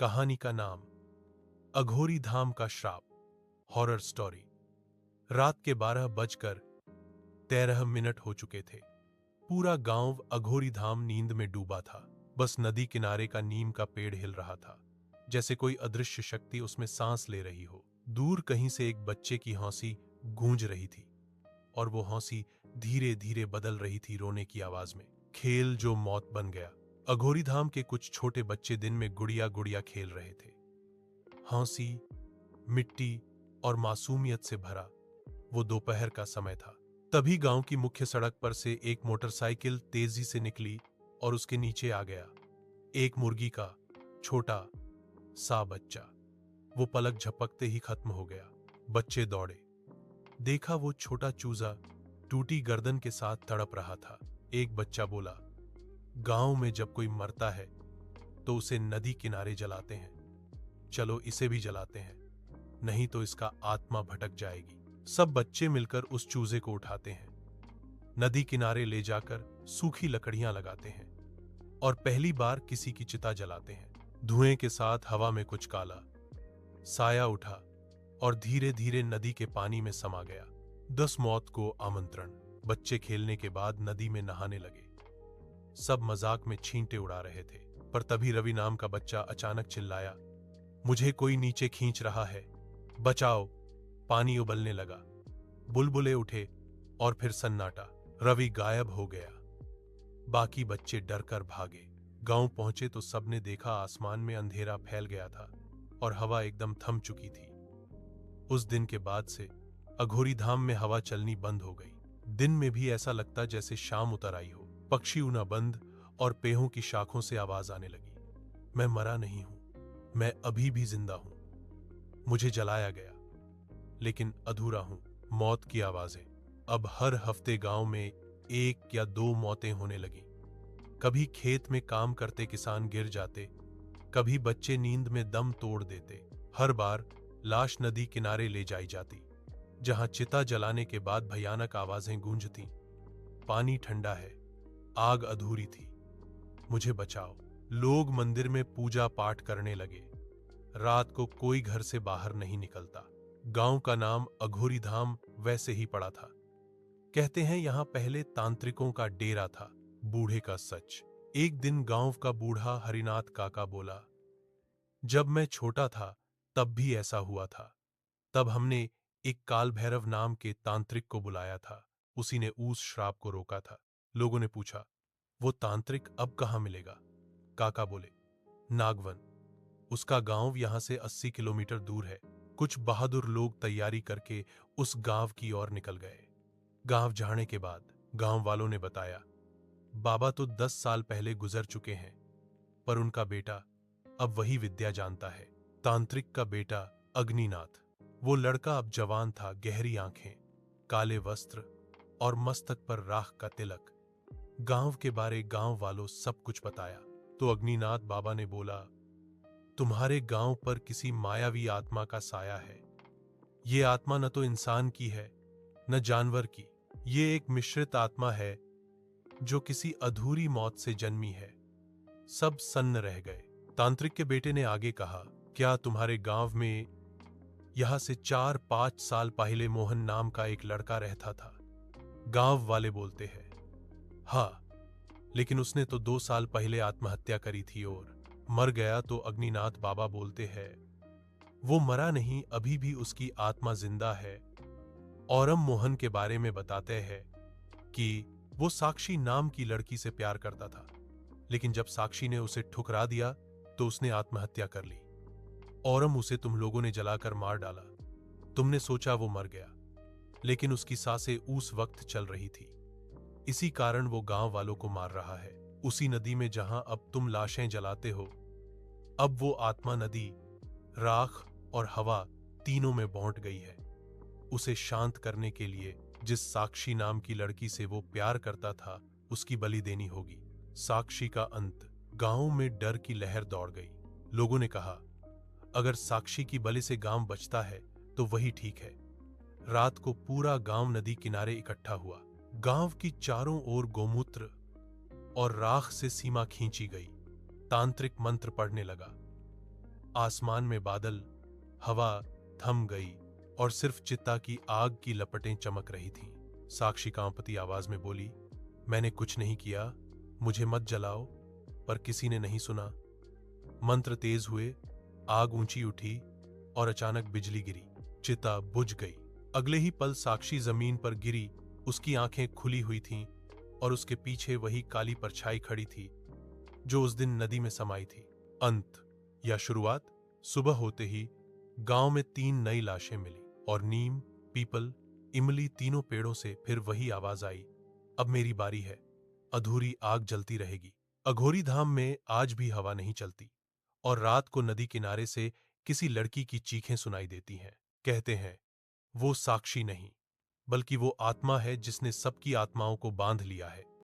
कहानी का नाम अघोरी धाम का श्राप। Horror story. रात के 12:13 हो चुके थे। पूरा गांव अघोरी धाम नींद में डूबा था। बस नदी किनारे का नीम का पेड़ हिल रहा था, जैसे कोई अदृश्य शक्ति उसमें सांस ले रही हो। दूर कहीं से एक बच्चे की हंसी गूंज रही थी, और वो हंसी धीरे धीरे बदल रही थी रोने की आवाज में। खेल जो मौत बन गया। अघोरी धाम के कुछ छोटे बच्चे दिन में गुड़िया गुड़िया खेल रहे थे। हंसी, मिट्टी और मासूमियत से भरा वो दोपहर का समय था। तभी गांव की मुख्य सड़क पर से एक मोटरसाइकिल तेजी से निकली और उसके नीचे आ गया एक मुर्गी का छोटा सा बच्चा। वो पलक झपकते ही खत्म हो गया। बच्चे दौड़े। देखा वो छोटा चूजा टूटी गर्दन के साथ तड़प रहा था। एक बच्चा बोला, गांव में जब कोई मरता है तो उसे नदी किनारे जलाते हैं, चलो इसे भी जलाते हैं, नहीं तो इसका आत्मा भटक जाएगी। सब बच्चे मिलकर उस चूजे को उठाते हैं, नदी किनारे ले जाकर सूखी लकड़ियां लगाते हैं और पहली बार किसी की चिता जलाते हैं। धुएं के साथ हवा में कुछ काला साया उठा और धीरे धीरे नदी के पानी में समा गया। 10 मौत को आमंत्रण। बच्चे खेलने के बाद नदी में नहाने लगे। सब मजाक में छींटे उड़ा रहे थे, पर तभी रवि नाम का बच्चा अचानक चिल्लाया, मुझे कोई नीचे खींच रहा है, बचाओ। पानी उबलने लगा, बुलबुले उठे और फिर सन्नाटा। रवि गायब हो गया। बाकी बच्चे डरकर भागे। गांव पहुंचे तो सबने देखा आसमान में अंधेरा फैल गया था और हवा एकदम थम चुकी थी। उस दिन के बाद से अघोरी धाम में हवा चलनी बंद हो गई। दिन में भी ऐसा लगता जैसे शाम उतर आई हो। पक्षी उड़ना बंद और पेहों की शाखों से आवाज आने लगी, मैं मरा नहीं हूं, मैं अभी भी जिंदा हूं। मुझे जलाया गया लेकिन अधूरा हूं। मौत की आवाजें। अब हर हफ्ते गांव में 1 या 2 मौतें होने लगी। कभी खेत में काम करते किसान गिर जाते, कभी बच्चे नींद में दम तोड़ देते। हर बार लाश नदी किनारे ले जाई जाती, जहां चिता जलाने के बाद भयानक आवाजें गूंजती, पानी ठंडा है, आग अधूरी थी, मुझे बचाओ। लोग मंदिर में पूजा पाठ करने लगे। रात को कोई घर से बाहर नहीं निकलता। गांव का नाम अघोरी धाम वैसे ही पड़ा था। कहते हैं यहां पहले तांत्रिकों का डेरा था। बूढ़े का सच। एक दिन गांव का बूढ़ा हरिनाथ काका बोला, जब मैं छोटा था तब भी ऐसा हुआ था। तब हमने एक काल भैरव नाम के तांत्रिक को बुलाया था, उसी ने उस श्राप को रोका था। लोगों ने पूछा, वो तांत्रिक अब कहां मिलेगा? काका बोले, नागवन। उसका गांव यहां से 80 किलोमीटर दूर है। कुछ बहादुर लोग तैयारी करके उस गांव की ओर निकल गए। गांव जाने के बाद गांव वालों ने बताया, बाबा तो 10 साल पहले गुजर चुके हैं, पर उनका बेटा अब वही विद्या जानता है। तांत्रिक का बेटा अग्निनाथ। वो लड़का अब जवान था, गहरी आंखें, काले वस्त्र और मस्तक पर राख का तिलक। गांव के बारे गांव वालों सब कुछ बताया तो अग्निनाथ बाबा ने बोला, तुम्हारे गांव पर किसी मायावी आत्मा का साया है। ये आत्मा न तो इंसान की है न जानवर की। ये एक मिश्रित आत्मा है जो किसी अधूरी मौत से जन्मी है। सब सन्न रह गए। तांत्रिक के बेटे ने आगे कहा, क्या तुम्हारे गांव में यहां से 4-5 साल पहले मोहन नाम का एक लड़का रहता था? गांव वाले बोलते हैं, हाँ, लेकिन उसने तो 2 साल पहले आत्महत्या करी थी और मर गया। तो अग्निनाथ बाबा बोलते हैं, वो मरा नहीं, अभी भी उसकी आत्मा जिंदा है। औरम मोहन के बारे में बताते हैं कि वो साक्षी नाम की लड़की से प्यार करता था, लेकिन जब साक्षी ने उसे ठुकरा दिया तो उसने आत्महत्या कर ली। औरम उसे तुम लोगों ने जलाकर मार डाला। तुमने सोचा वो मर गया, लेकिन उसकी सांसें उस वक्त चल रही थी। इसी कारण वो गांव वालों को मार रहा है। उसी नदी में जहां अब तुम लाशें जलाते हो, अब वो आत्मा नदी, राख और हवा तीनों में बांट गई है। उसे शांत करने के लिए जिस साक्षी नाम की लड़की से वो प्यार करता था, उसकी बलि देनी होगी। साक्षी का अंत। गांव में डर की लहर दौड़ गई। लोगों ने कहा, अगर साक्षी की बलि से गांव बचता है तो वही ठीक है। रात को पूरा गांव नदी किनारे इकट्ठा हुआ। गांव की चारों ओर गोमूत्र और राख से सीमा खींची गई। तांत्रिक मंत्र पढ़ने लगा, आसमान में बादल, हवा थम गई और सिर्फ चिता की आग की लपटें चमक रही थीं। साक्षी कांपती आवाज में बोली, मैंने कुछ नहीं किया, मुझे मत जलाओ। पर किसी ने नहीं सुना। मंत्र तेज हुए, आग ऊंची उठी और अचानक बिजली गिरी। चिता बुझ गई। अगले ही पल साक्षी जमीन पर गिरी। उसकी आंखें खुली हुई थीं और उसके पीछे वही काली परछाई खड़ी थी जो उस दिन नदी में समाई थी। अंत या शुरुआत? सुबह होते ही गांव में 3 नई लाशें मिली और नीम, पीपल, इमली तीनों पेड़ों से फिर वही आवाज आई, अब मेरी बारी है, अधूरी आग जलती रहेगी। अघोरी धाम में आज भी हवा नहीं चलती और रात को नदी किनारे से किसी लड़की की चीखें सुनाई देती हैं। कहते हैं वो साक्षी नहीं, बल्कि वो आत्मा है जिसने सबकी आत्माओं को बांध लिया है।